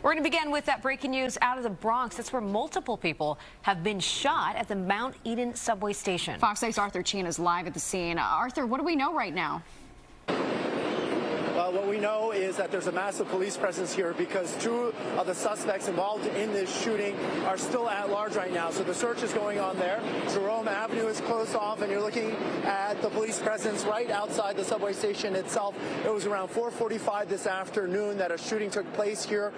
We're going to begin with that breaking news out of the Bronx. That's where multiple people have been shot at the Mount Eden subway station. Fox 6's Arthur Chien is live at the scene. Arthur, what do we know right now? What we know is that there's a massive police presence here because two of the suspects involved in this shooting are still at large right now. So the search is going on there. Jerome Avenue is closed off, and you're looking at the police presence right outside the subway station itself. It was around 4:45 this afternoon that a shooting took place here.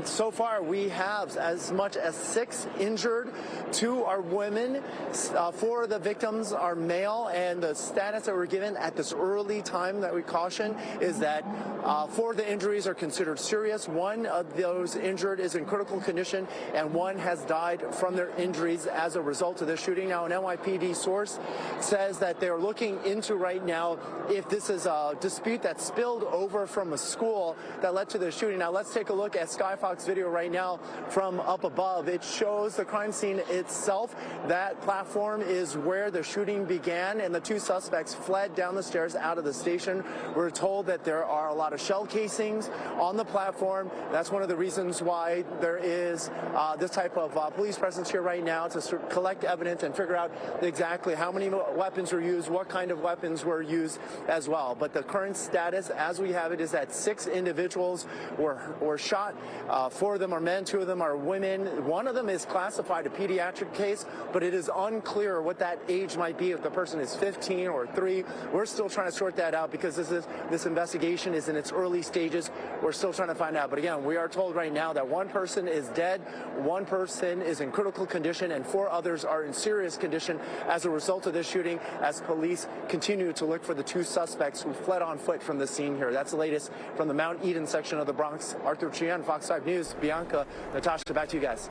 So far, we have as much as 6 injured. 2 are women. 4 of the victims are male, and the status that we're given at this early time that we caution is that 4 of the injuries are considered serious. 1 of those injured is in critical condition, and 1 has died from their injuries as a result of this shooting. Now, an NYPD source says that they're looking into right now if this is a dispute that spilled over from a school that led to the shooting. Now, let's take a look at Skyfox video right now from up above. It shows the crime scene itself. That platform is where the shooting began, and the 2 suspects fled down the stairs out of the station. We're told that there are a lot of shell casings on the platform. That's one of the reasons why there is this type of police presence here right now, to sort of collect evidence and figure out exactly how many weapons were used, what kind of weapons were used as well. But the current status, as we have it, is that 6 individuals were shot. 4 of them are men, 2 of them are women. 1 of them is classified a pediatric case, but it is unclear what that age might be, if the person is 15 or 3. We're still trying to sort that out because this investigation is in its early stages. We're still trying to find out. But again, we are told right now that 1 person is dead, 1 person is in critical condition, and 4 others are in serious condition as a result of this shooting, as police continue to look for the 2 suspects who fled on foot from the scene here. That's the latest from the Mount Eden section of the Bronx. Arthur Chien, Fox 5 News. Bianca, Natasha, back to you guys.